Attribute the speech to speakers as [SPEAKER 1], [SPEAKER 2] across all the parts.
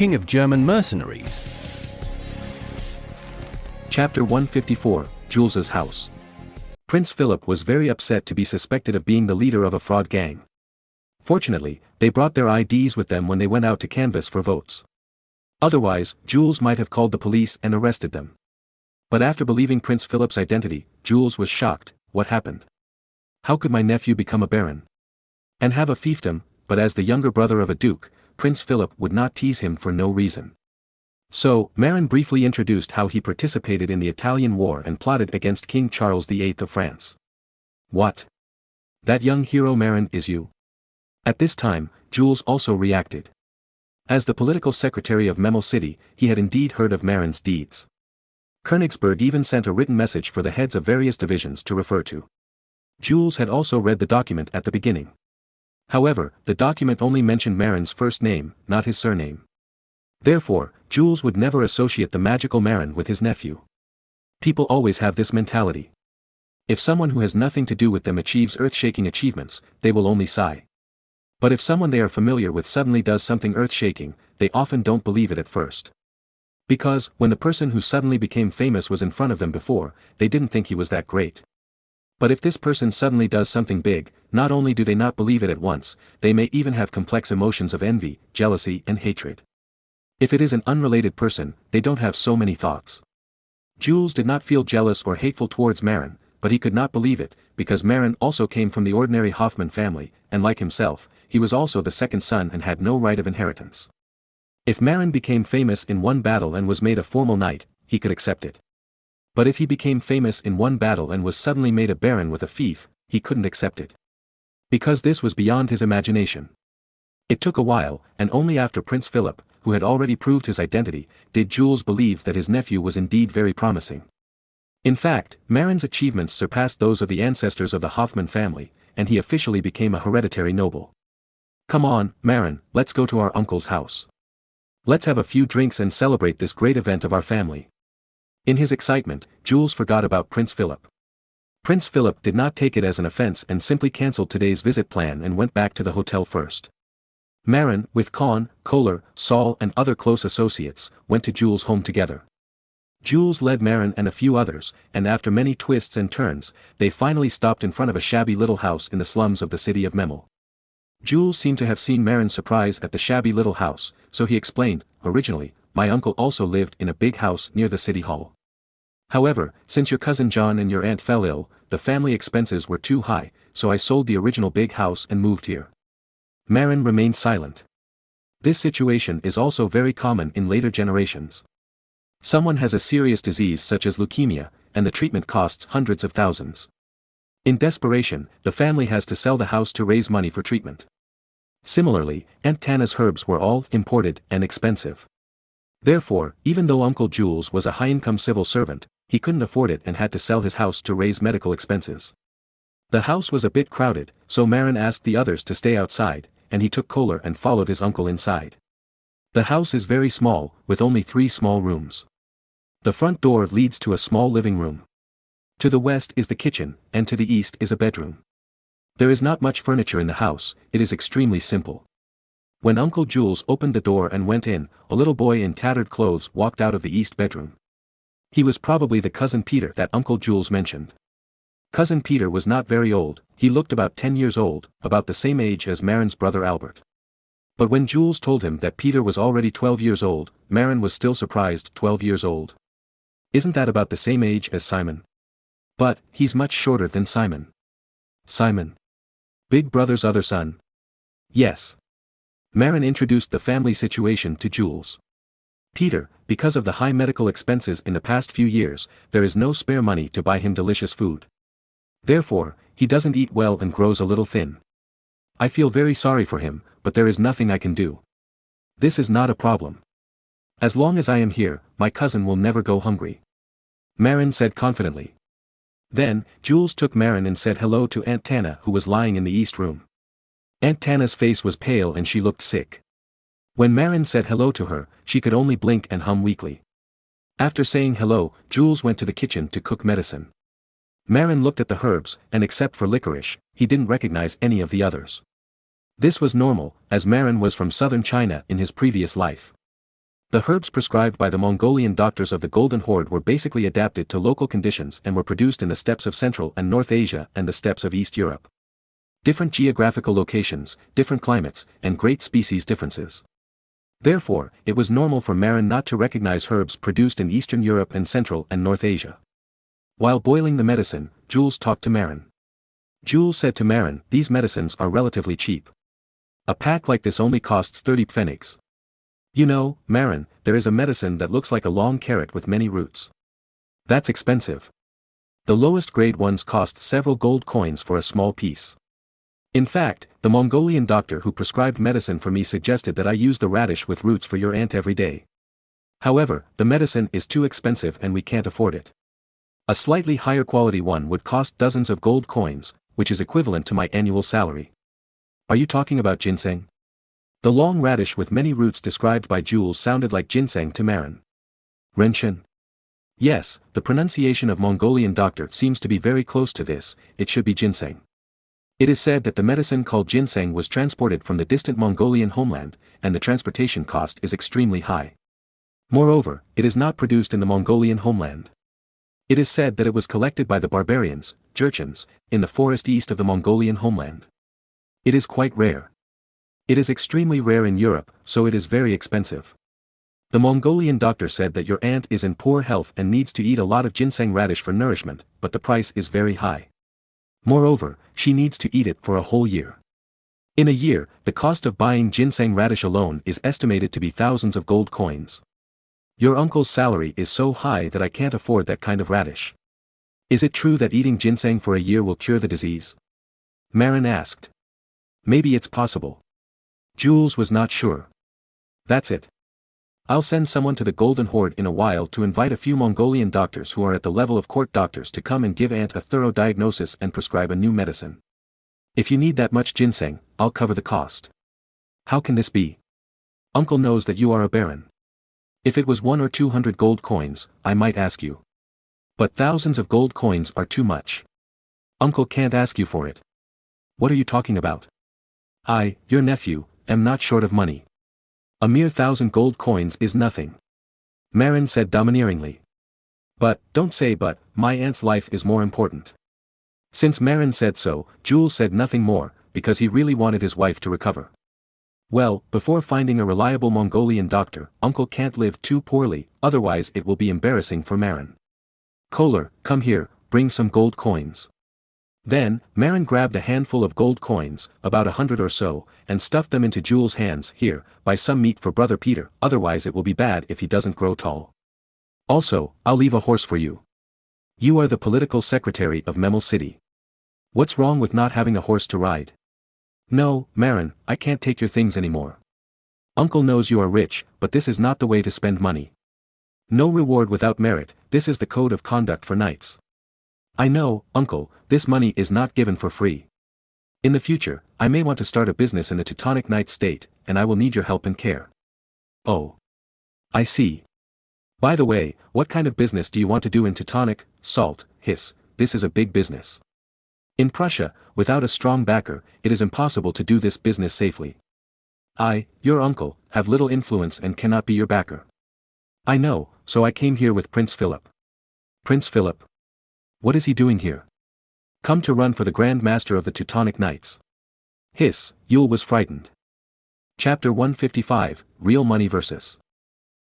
[SPEAKER 1] king of German mercenaries.
[SPEAKER 2] Chapter 154, Jules's House. Prince Philip was very upset to be suspected of being the leader of a fraud gang. Fortunately, they brought their IDs with them when they went out to canvass for votes. Otherwise, Jules might have called the police and arrested them. But after believing Prince Philip's identity, Jules was shocked. What happened? How could my nephew become a baron? And have a fiefdom, but as the younger brother of a duke, Prince Philip would not tease him for no reason. So, Marin briefly introduced how he participated in the Italian War and plotted against King Charles VIII of France. What? That young hero Marin is you? At this time, Jules also reacted. As the political secretary of Memel City, he had indeed heard of Marin's deeds. Königsberg even sent a written message for the heads of various divisions to refer to. Jules had also read the document at the beginning. However, the document only mentioned Marin's first name, not his surname. Therefore, Jules would never associate the magical Marin with his nephew. People always have this mentality. If someone who has nothing to do with them achieves earth-shaking achievements, they will only sigh. But if someone they are familiar with suddenly does something earth-shaking, they often don't believe it at first. Because, when the person who suddenly became famous was in front of them before, they didn't think he was that great. But if this person suddenly does something big, not only do they not believe it at once, they may even have complex emotions of envy, jealousy and hatred. If it is an unrelated person, they don't have so many thoughts. Jules did not feel jealous or hateful towards Marin, but he could not believe it, because Marin also came from the ordinary Hoffman family, and like himself, he was also the second son and had no right of inheritance. If Marin became famous in one battle and was made a formal knight, he could accept it. But if he became famous in one battle and was suddenly made a baron with a fief, he couldn't accept it. Because this was beyond his imagination. It took a while, and only after Prince Philip, who had already proved his identity, did Jules believe that his nephew was indeed very promising. In fact, Marin's achievements surpassed those of the ancestors of the Hoffman family, and he officially became a hereditary noble. Come on, Marin, let's go to our uncle's house. Let's have a few drinks and celebrate this great event of our family. In his excitement, Jules forgot about Prince Philip. Prince Philip did not take it as an offense and simply cancelled today's visit plan and went back to the hotel first. Marin, with Con, Kohler, Saul and other close associates, went to Jules' home together. Jules led Marin and a few others, and after many twists and turns, they finally stopped in front of a shabby little house in the slums of the city of Memel. Jules seemed to have seen Marin's surprise at the shabby little house, so he explained, originally, my uncle also lived in a big house near the city hall. However, since your cousin John and your aunt fell ill, the family expenses were too high, so I sold the original big house and moved here. Marin remained silent. This situation is also very common in later generations. Someone has a serious disease such as leukemia, and the treatment costs hundreds of thousands. In desperation, the family has to sell the house to raise money for treatment. Similarly, Aunt Tana's herbs were all imported and expensive. Therefore, even though Uncle Jules was a high-income civil servant, he couldn't afford it and had to sell his house to raise medical expenses. The house was a bit crowded, so Marin asked the others to stay outside, and he took Kohler and followed his uncle inside. The house is very small, with only 3 small rooms. The front door leads to a small living room. To the west is the kitchen, and to the east is a bedroom. There is not much furniture in the house, it is extremely simple. When Uncle Jules opened the door and went in, a little boy in tattered clothes walked out of the east bedroom. He was probably the cousin Peter that Uncle Jules mentioned. Cousin Peter was not very old, he looked about 10 years old, about the same age as Marin's brother Albert. But when Jules told him that Peter was already 12 years old, Marin was still surprised. 12 years old? Isn't that about the same age as Simon? But, he's much shorter than Simon. Simon? Big brother's other son? Yes. Marin introduced the family situation to Jules. Peter, because of the high medical expenses in the past few years, there is no spare money to buy him delicious food. Therefore, he doesn't eat well and grows a little thin. I feel very sorry for him, but there is nothing I can do. This is not a problem. As long as I am here, my cousin will never go hungry. Marin said confidently. Then, Jules took Marin and said hello to Aunt Tana who was lying in the east room. Aunt Tana's face was pale and she looked sick. When Marin said hello to her, she could only blink and hum weakly. After saying hello, Jules went to the kitchen to cook medicine. Marin looked at the herbs, and except for licorice, he didn't recognize any of the others. This was normal, as Marin was from southern China in his previous life. The herbs prescribed by the Mongolian doctors of the Golden Horde were basically adapted to local conditions and were produced in the steppes of Central and North Asia and the steppes of East Europe. Different geographical locations, different climates, and great species differences. Therefore, it was normal for Marin not to recognize herbs produced in Eastern Europe and Central and North Asia. While boiling the medicine, Jules talked to Marin. Jules said to Marin, "These medicines are relatively cheap. A pack like this only costs 30 pfennigs. You know, Marin, there is a medicine that looks like a long carrot with many roots. That's expensive. The lowest grade ones cost several gold coins for a small piece. In fact, the Mongolian doctor who prescribed medicine for me suggested that I use the radish with roots for your aunt every day. However, the medicine is too expensive and we can't afford it. A slightly higher quality one would cost dozens of gold coins, which is equivalent to my annual salary." "Are you talking about ginseng?" The long radish with many roots described by Jules sounded like ginseng to Marin. "Renshin?" "Yes, the pronunciation of Mongolian doctor seems to be very close to this, it should be ginseng. It is said that the medicine called ginseng was transported from the distant Mongolian homeland, and the transportation cost is extremely high. Moreover, it is not produced in the Mongolian homeland. It is said that it was collected by the barbarians, Jurchens, in the forest east of the Mongolian homeland. It is quite rare. It is extremely rare in Europe, so it is very expensive. The Mongolian doctor said that your aunt is in poor health and needs to eat a lot of ginseng radish for nourishment, but the price is very high. Moreover, she needs to eat it for a whole year. In a year, the cost of buying ginseng radish alone is estimated to be thousands of gold coins. Your uncle's salary is so high that I can't afford that kind of radish. Is it true that eating ginseng for a year will cure the disease?" Marin asked. "Maybe it's possible." Jules was not sure. "That's it. I'll send someone to the Golden Horde in a while to invite a few Mongolian doctors who are at the level of court doctors to come and give Aunt a thorough diagnosis and prescribe a new medicine. If you need that much ginseng, I'll cover the cost." "How can this be? Uncle knows that you are a baron. If it was 100 or 200 gold coins, I might ask you. But thousands of gold coins are too much. Uncle can't ask you for it." "What are you talking about? I, your nephew, am not short of money. A mere 1,000 gold coins is nothing," Marin said domineeringly. "But, don't say but, my aunt's life is more important." Since Marin said so, Jules said nothing more, because he really wanted his wife to recover. "Well, before finding a reliable Mongolian doctor, Uncle can't live too poorly, otherwise it will be embarrassing for Marin. Kohler, come here, bring some gold coins." Then, Marin grabbed a handful of gold coins, about 100 or so, and stuffed them into Jules' hands. "Here, buy some meat for Brother Peter, otherwise it will be bad if he doesn't grow tall. Also, I'll leave a horse for you. You are the political secretary of Memel City. What's wrong with not having a horse to ride?" "No, Marin, I can't take your things anymore. Uncle knows you are rich, but this is not the way to spend money. No reward without merit, this is the code of conduct for knights. I know, Uncle, this money is not given for free. In the future, I may want to start a business in the Teutonic Knight state, and I will need your help and care." "Oh. I see. By the way, what kind of business do you want to do in Teutonic, Salt, Hiss? This is a big business. In Prussia, without a strong backer, it is impossible to do this business safely. I, your uncle, have little influence and cannot be your backer." "I know, so I came here with Prince Philip." "Prince Philip? What is he doing here?" "Come to run for the Grand Master of the Teutonic Knights." Hiss, Yule was frightened. Chapter 155, Real Money vs.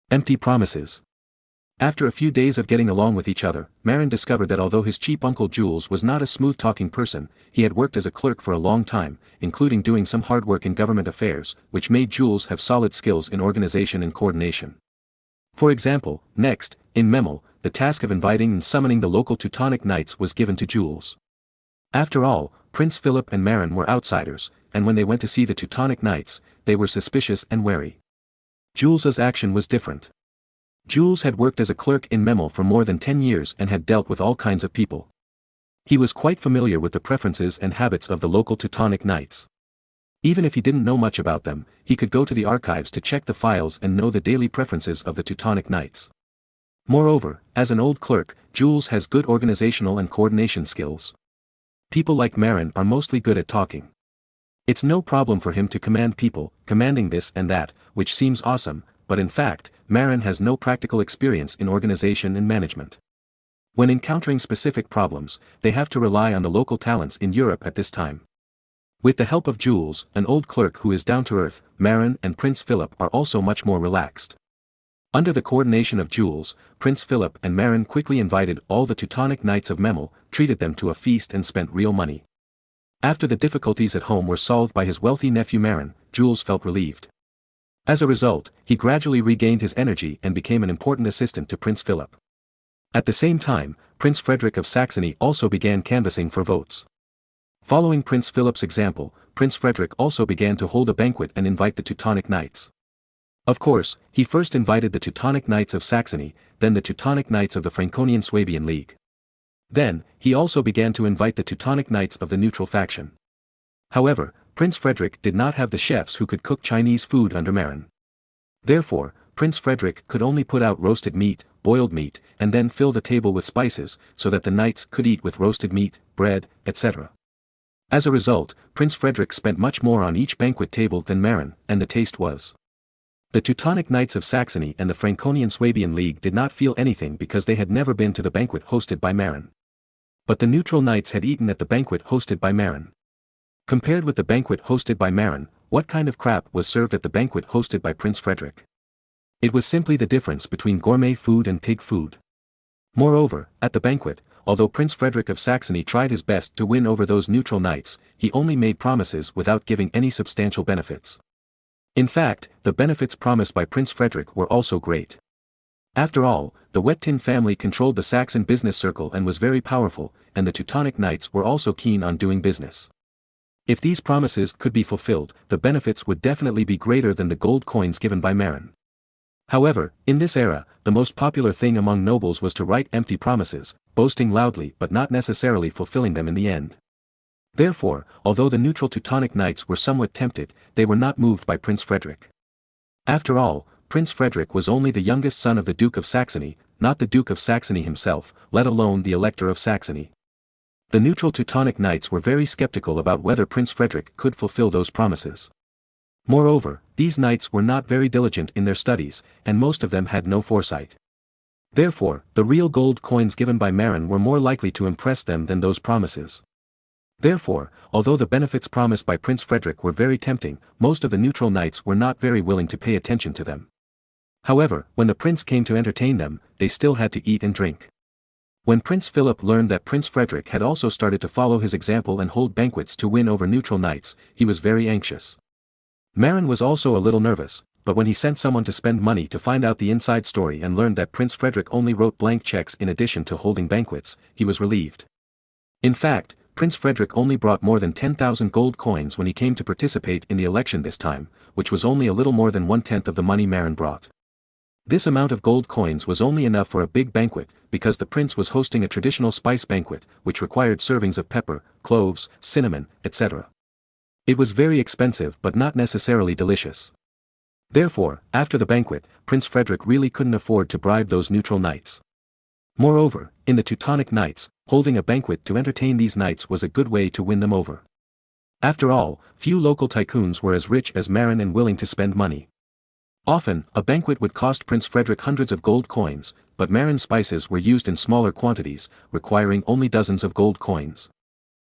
[SPEAKER 2] Empty Promises. After a few days of getting along with each other, Marin discovered that although his cheap uncle Jules was not a smooth-talking person, he had worked as a clerk for a long time, including doing some hard work in government affairs, which made Jules have solid skills in organization and coordination. For example, next, in Memel, the task of inviting and summoning the local Teutonic Knights was given to Jules. After all, Prince Philip and Marin were outsiders, and when they went to see the Teutonic Knights, they were suspicious and wary. Jules's action was different. Jules had worked as a clerk in Memel for more than 10 years and had dealt with all kinds of people. He was quite familiar with the preferences and habits of the local Teutonic Knights. Even if he didn't know much about them, he could go to the archives to check the files and know the daily preferences of the Teutonic Knights. Moreover, as an old clerk, Jules has good organizational and coordination skills. People like Marin are mostly good at talking. It's no problem for him to command people, commanding this and that, which seems awesome, but in fact, Marin has no practical experience in organization and management. When encountering specific problems, they have to rely on the local talents in Europe at this time. With the help of Jules, an old clerk who is down to earth, Marin and Prince Philip are also much more relaxed. Under the coordination of Jules, Prince Philip and Marin quickly invited all the Teutonic Knights of Memel, treated them to a feast and spent real money. After the difficulties at home were solved by his wealthy nephew Marin, Jules felt relieved. As a result, he gradually regained his energy and became an important assistant to Prince Philip. At the same time, Prince Frederick of Saxony also began canvassing for votes. Following Prince Philip's example, Prince Frederick also began to hold a banquet and invite the Teutonic Knights. Of course, he first invited the Teutonic Knights of Saxony, then the Teutonic Knights of the Franconian-Swabian League. Then, he also began to invite the Teutonic Knights of the neutral faction. However, Prince Frederick did not have the chefs who could cook Chinese food under Marin. Therefore, Prince Frederick could only put out roasted meat, boiled meat, and then fill the table with spices, so that the knights could eat with roasted meat, bread, etc. As a result, Prince Frederick spent much more on each banquet table than Marin, and the taste was. The Teutonic Knights of Saxony and the Franconian-Swabian League did not feel anything because they had never been to the banquet hosted by Marin. But the neutral knights had eaten at the banquet hosted by Marin. Compared with the banquet hosted by Marin, what kind of crap was served at the banquet hosted by Prince Frederick? It was simply the difference between gourmet food and pig food. Moreover, at the banquet, although Prince Frederick of Saxony tried his best to win over those neutral knights, he only made promises without giving any substantial benefits. In fact, the benefits promised by Prince Frederick were also great. After all, the Wettin family controlled the Saxon business circle and was very powerful, and the Teutonic Knights were also keen on doing business. If these promises could be fulfilled, the benefits would definitely be greater than the gold coins given by Marin. However, in this era, the most popular thing among nobles was to write empty promises, boasting loudly but not necessarily fulfilling them in the end. Therefore, although the neutral Teutonic Knights were somewhat tempted, they were not moved by Prince Frederick. After all, Prince Frederick was only the youngest son of the Duke of Saxony, not the Duke of Saxony himself, let alone the Elector of Saxony. The neutral Teutonic Knights were very skeptical about whether Prince Frederick could fulfill those promises. Moreover, these knights were not very diligent in their studies, and most of them had no foresight. Therefore, the real gold coins given by Marin were more likely to impress them than those promises. Therefore, although the benefits promised by Prince Frederick were very tempting, most of the neutral knights were not very willing to pay attention to them. However, when the prince came to entertain them, they still had to eat and drink. When Prince Philip learned that Prince Frederick had also started to follow his example and hold banquets to win over neutral knights, he was very anxious. Marin was also a little nervous, but when he sent someone to spend money to find out the inside story and learned that Prince Frederick only wrote blank checks in addition to holding banquets, he was relieved. In fact, Prince Frederick only brought more than 10,000 gold coins when he came to participate in the election this time, which was only a little more than 1/10 of the money Marin brought. This amount of gold coins was only enough for a big banquet, because the prince was hosting a traditional spice banquet, which required servings of pepper, cloves, cinnamon, etc. It was very expensive but not necessarily delicious. Therefore, after the banquet, Prince Frederick really couldn't afford to bribe those neutral knights. Moreover, in the Teutonic Knights, holding a banquet to entertain these knights was a good way to win them over. After all, few local tycoons were as rich as Marin and willing to spend money. Often, a banquet would cost Prince Frederick hundreds of gold coins, but Marin's spices were used in smaller quantities, requiring only dozens of gold coins.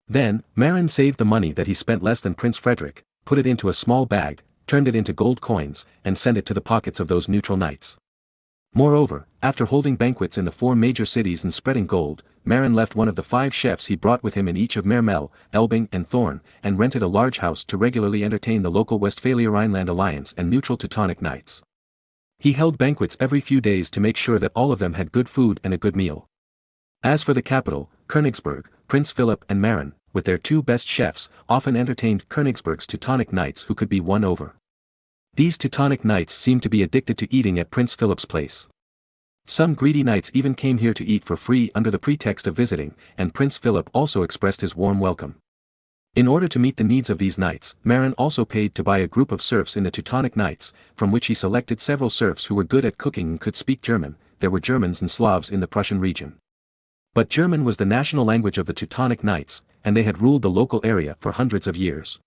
[SPEAKER 2] Then, Marin saved the money that he spent less than Prince Frederick, put it into a small bag, turned it into gold coins, and sent it to the pockets of those neutral knights. Moreover, after holding banquets in the 4 major cities and spreading gold, Marin left one of the 5 chefs he brought with him in each of Mermel, Elbing and Thorn, and rented a large house to regularly entertain the local Westphalia-Rhineland alliance and neutral Teutonic knights. He held banquets every few days to make sure that all of them had good food and a good meal. As for the capital, Königsberg, Prince Philip and Marin, with their 2 best chefs, often entertained Königsberg's Teutonic knights who could be won over. These Teutonic knights seemed to be addicted to eating at Prince Philip's place. Some greedy knights even came here to eat for free under the pretext of visiting, and Prince Philip also expressed his warm welcome. In order to meet the needs of these knights, Marin also paid to buy a group of serfs in the Teutonic Knights, from which he selected several serfs who were good at cooking and could speak German. There were Germans and Slavs in the Prussian region. But German was the national language of the Teutonic Knights, and they had ruled the local area for hundreds of years.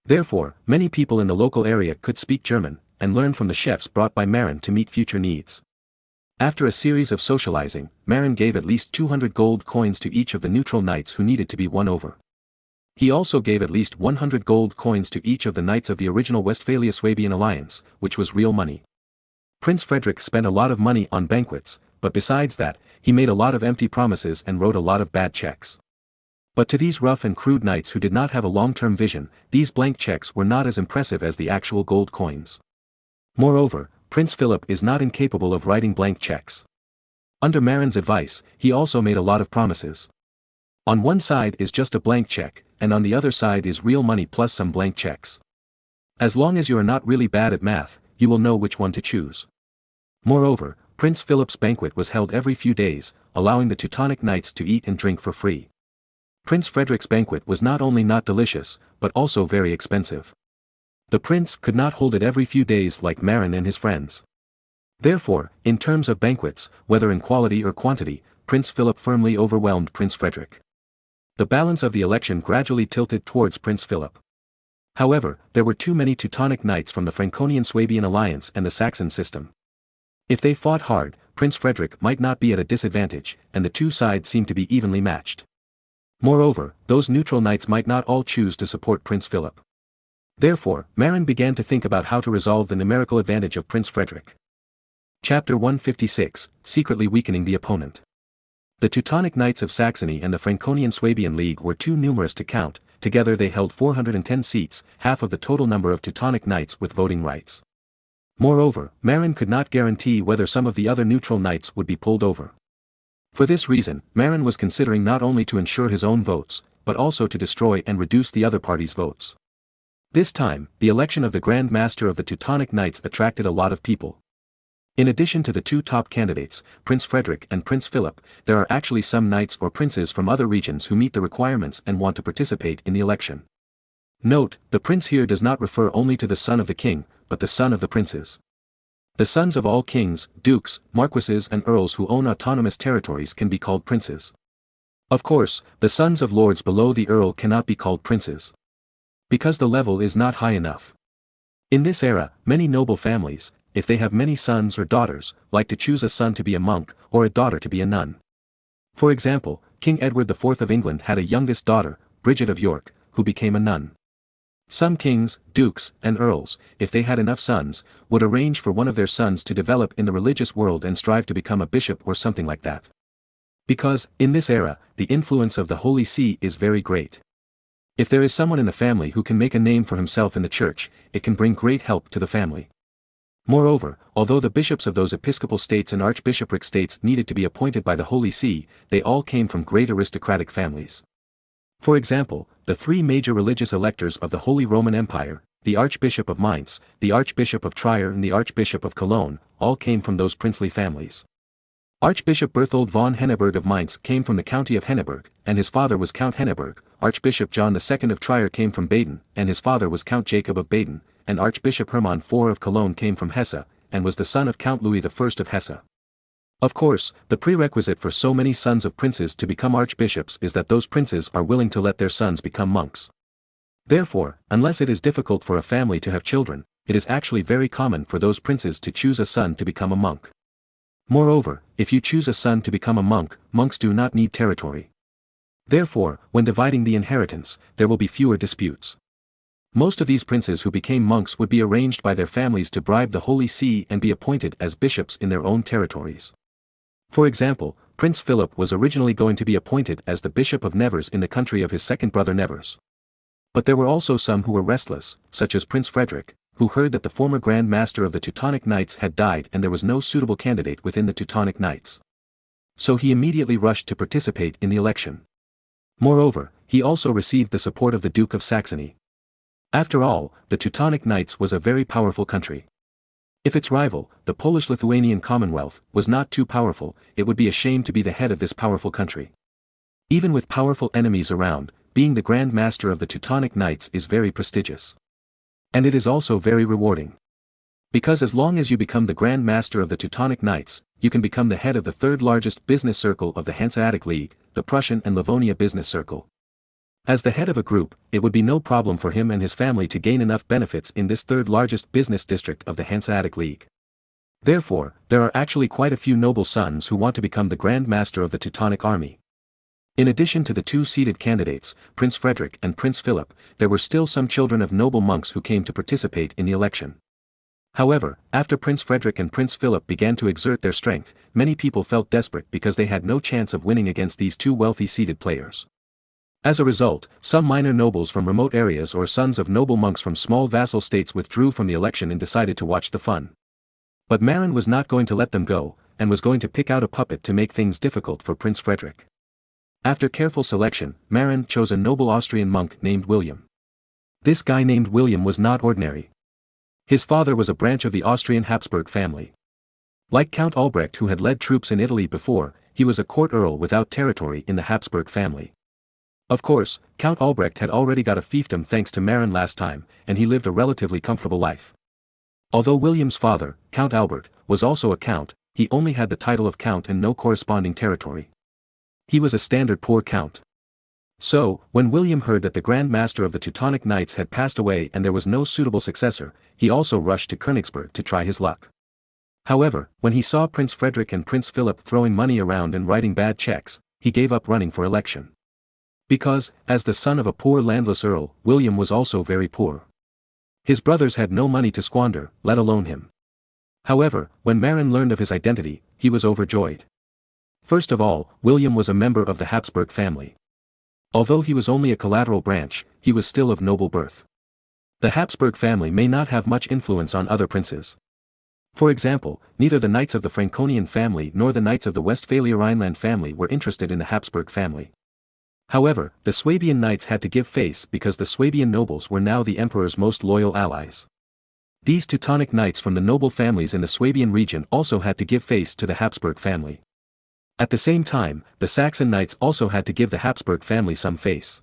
[SPEAKER 2] Therefore, many people in the local area could speak German, and learn from the chefs brought by Marin to meet future needs. After a series of socializing, Marin gave at least 200 gold coins to each of the neutral knights who needed to be won over. He also gave at least 100 gold coins to each of the knights of the original Westphalia-Swabian alliance, which was real money. Prince Frederick spent a lot of money on banquets, but besides that, he made a lot of empty promises and wrote a lot of bad checks. But to these rough and crude knights who did not have a long-term vision, these blank checks were not as impressive as the actual gold coins. Moreover, Prince Philip is not incapable of writing blank checks. Under Marin's advice, he also made a lot of promises. On one side is just a blank check, and on the other side is real money plus some blank checks. As long as you are not really bad at math, you will know which one to choose. Moreover, Prince Philip's banquet was held every few days, allowing the Teutonic knights to eat and drink for free. Prince Frederick's banquet was not only not delicious, but also very expensive. The prince could not hold it every few days like Marin and his friends. Therefore, in terms of banquets, whether in quality or quantity, Prince Philip firmly overwhelmed Prince Frederick. The balance of the election gradually tilted towards Prince Philip. However, there were too many Teutonic knights from the Franconian-Swabian alliance and the Saxon system. If they fought hard, Prince Frederick might not be at a disadvantage, and the two sides seemed to be evenly matched. Moreover, those neutral knights might not all choose to support Prince Philip. Therefore, Marin began to think about how to resolve the numerical advantage of Prince Frederick. Chapter 156, Secretly Weakening the Opponent. The Teutonic Knights of Saxony and the Franconian-Swabian League were too numerous to count. Together they held 410 seats, half of the total number of Teutonic knights with voting rights. Moreover, Marin could not guarantee whether some of the other neutral knights would be pulled over. For this reason, Marin was considering not only to ensure his own votes, but also to destroy and reduce the other party's votes. This time, the election of the Grand Master of the Teutonic Knights attracted a lot of people. In addition to the two top candidates, Prince Frederick and Prince Philip, there are actually some knights or princes from other regions who meet the requirements and want to participate in the election. Note, the prince here does not refer only to the son of the king, but the son of the princes. The sons of all kings, dukes, marquises and earls who own autonomous territories can be called princes. Of course, the sons of lords below the earl cannot be called princes, because the level is not high enough. In this era, many noble families, if they have many sons or daughters, like to choose a son to be a monk, or a daughter to be a nun. For example, King Edward IV of England had a youngest daughter, Bridget of York, who became a nun. Some kings, dukes, and earls, if they had enough sons, would arrange for one of their sons to develop in the religious world and strive to become a bishop or something like that. Because, in this era, the influence of the Holy See is very great. If there is someone in the family who can make a name for himself in the church, it can bring great help to the family. Moreover, although the bishops of those episcopal states and archbishopric states needed to be appointed by the Holy See, they all came from great aristocratic families. For example, the three major religious electors of the Holy Roman Empire, the Archbishop of Mainz, the Archbishop of Trier and the Archbishop of Cologne, all came from those princely families. Archbishop Berthold von Henneberg of Mainz came from the county of Henneberg, and his father was Count Henneberg. Archbishop John II of Trier came from Baden, and his father was Count Jacob of Baden, and Archbishop Hermann IV of Cologne came from Hesse, and was the son of Count Louis I of Hesse. Of course, the prerequisite for so many sons of princes to become archbishops is that those princes are willing to let their sons become monks. Therefore, unless it is difficult for a family to have children, it is actually very common for those princes to choose a son to become a monk. Moreover, if you choose a son to become a monk, monks do not need territory. Therefore, when dividing the inheritance, there will be fewer disputes. Most of these princes who became monks would be arranged by their families to bribe the Holy See and be appointed as bishops in their own territories. For example, Prince Philip was originally going to be appointed as the Bishop of Nevers in the country of his second brother Nevers. But there were also some who were restless, such as Prince Frederick, who heard that the former Grand Master of the Teutonic Knights had died and there was no suitable candidate within the Teutonic Knights. So he immediately rushed to participate in the election. Moreover, he also received the support of the Duke of Saxony. After all, the Teutonic Knights was a very powerful country. If its rival, the Polish-Lithuanian Commonwealth, was not too powerful, it would be a shame to be the head of this powerful country. Even with powerful enemies around, being the Grand Master of the Teutonic Knights is very prestigious. And it is also very rewarding. Because as long as you become the Grand Master of the Teutonic Knights, you can become the head of the third largest business circle of the Hanseatic League, the Prussian and Livonia Business Circle. As the head of a group, it would be no problem for him and his family to gain enough benefits in this third largest business district of the Hanseatic League. Therefore, there are actually quite a few noble sons who want to become the Grand Master of the Teutonic army. In addition to the two seated candidates, Prince Frederick and Prince Philip, there were still some children of noble monks who came to participate in the election. However, after Prince Frederick and Prince Philip began to exert their strength, many people felt desperate because they had no chance of winning against these two wealthy seated players. As a result, some minor nobles from remote areas or sons of noble monks from small vassal states withdrew from the election and decided to watch the fun. But Marin was not going to let them go, and was going to pick out a puppet to make things difficult for Prince Frederick. After careful selection, Marin chose a noble Austrian monk named William. This guy named William was not ordinary. His father was a branch of the Austrian Habsburg family. Like Count Albrecht, who had led troops in Italy before, he was a court earl without territory in the Habsburg family. Of course, Count Albrecht had already got a fiefdom thanks to Marin last time, and he lived a relatively comfortable life. Although William's father, Count Albert, was also a count, he only had the title of count and no corresponding territory. He was a standard poor count. So, when William heard that the Grand Master of the Teutonic Knights had passed away and there was no suitable successor, he also rushed to Königsberg to try his luck. However, when he saw Prince Frederick and Prince Philip throwing money around and writing bad checks, he gave up running for election. Because, as the son of a poor landless earl, William was also very poor. His brothers had no money to squander, let alone him. However, when Marin learned of his identity, he was overjoyed. First of all, William was a member of the Habsburg family. Although he was only a collateral branch, he was still of noble birth. The Habsburg family may not have much influence on other princes. For example, neither the knights of the Franconian family nor the knights of the Westphalia-Rhineland family were interested in the Habsburg family. However, the Swabian knights had to give face because the Swabian nobles were now the emperor's most loyal allies. These Teutonic knights from the noble families in the Swabian region also had to give face to the Habsburg family. At the same time, the Saxon knights also had to give the Habsburg family some face.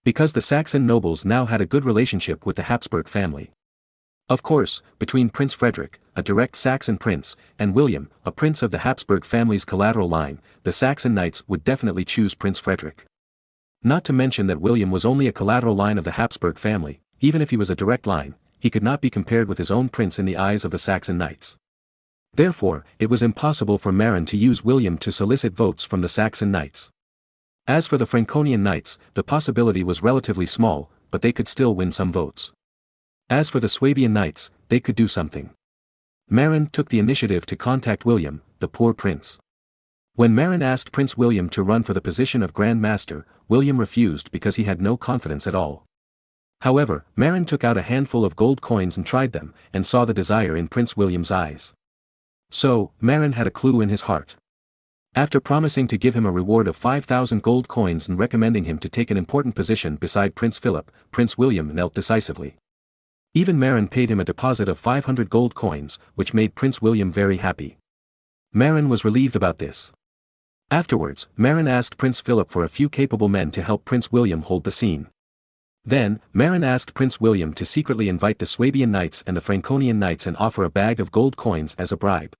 [SPEAKER 2] Because the Saxon nobles now had a good relationship with the Habsburg family. Of course, between Prince Frederick, a direct Saxon prince, and William, a prince of the Habsburg family's collateral line, the Saxon knights would definitely choose Prince Frederick. Not to mention that William was only a collateral line of the Habsburg family. Even if he was a direct line, he could not be compared with his own prince in the eyes of the Saxon knights. Therefore, it was impossible for Marin to use William to solicit votes from the Saxon knights. As for the Franconian knights, the possibility was relatively small, but they could still win some votes. As for the Swabian knights, they could do something. Marin took the initiative to contact William, the poor prince. When Marin asked Prince William to run for the position of Grand Master, William refused because he had no confidence at all. However, Marin took out a handful of gold coins and tried them, and saw the desire in Prince William's eyes. So, Marin had a clue in his heart. After promising to give him a reward of 5,000 gold coins and recommending him to take an important position beside Prince Philip, Prince William knelt decisively. Even Marin paid him a deposit of 500 gold coins, which made Prince William very happy. Marin was relieved about this. Afterwards, Marin asked Prince Philip for a few capable men to help Prince William hold the scene. Then, Marin asked Prince William to secretly invite the Swabian knights and the Franconian knights and offer a bag of gold coins as a bribe.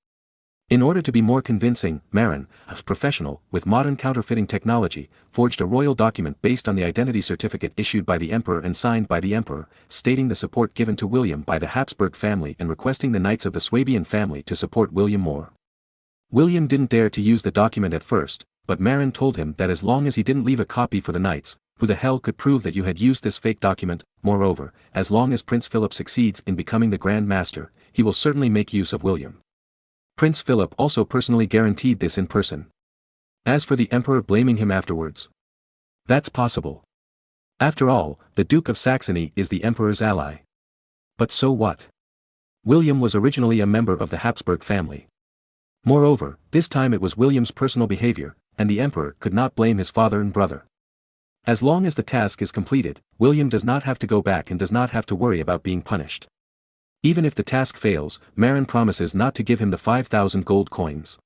[SPEAKER 2] In order to be more convincing, Marin, a professional with modern counterfeiting technology, forged a royal document based on the identity certificate issued by the emperor and signed by the emperor, stating the support given to William by the Habsburg family and requesting the knights of the Swabian family to support William more. William didn't dare to use the document at first, but Marin told him that as long as he didn't leave a copy for the knights, who the hell could prove that you had used this fake document? Moreover, as long as Prince Philip succeeds in becoming the Grand Master, he will certainly make use of William. Prince Philip also personally guaranteed this in person. As for the emperor blaming him afterwards, that's possible. After all, the Duke of Saxony is the emperor's ally. But so what? William was originally a member of the Habsburg family. Moreover, this time it was William's personal behavior, and the emperor could not blame his father and brother. As long as the task is completed, William does not have to go back and does not have to worry about being punished. Even if the task fails, Marin promises not to give him the 5,000 gold coins.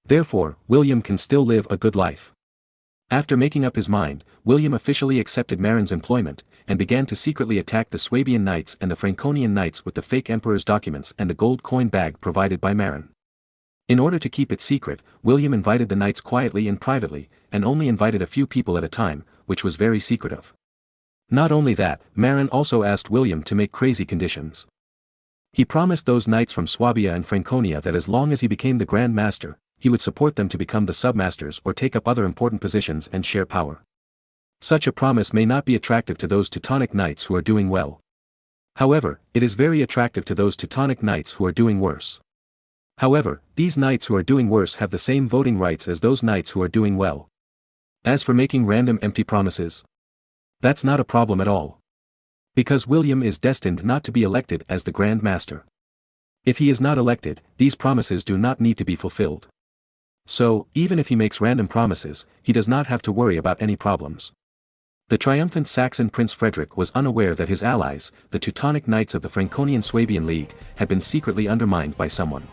[SPEAKER 2] Therefore, William can still live a good life. After making up his mind, William officially accepted Marin's employment, and began to secretly attack the Swabian knights and the Franconian knights with the fake emperor's documents and the gold coin bag provided by Marin. In order to keep it secret, William invited the knights quietly and privately, and only invited a few people at a time, which was very secretive. Not only that, Marin also asked William to make crazy conditions. He promised those knights from Swabia and Franconia that as long as he became the Grand Master, he would support them to become the submasters or take up other important positions and share power. Such a promise may not be attractive to those Teutonic knights who are doing well. However, it is very attractive to those Teutonic knights who are doing worse. However, these knights who are doing worse have the same voting rights as those knights who are doing well. As for making random empty promises, that's not a problem at all. Because William is destined not to be elected as the Grand Master. If he is not elected, these promises do not need to be fulfilled. So, even if he makes random promises, he does not have to worry about any problems. The triumphant Saxon Prince Frederick was unaware that his allies, the Teutonic Knights of the Franconian Swabian League, had been secretly undermined by someone.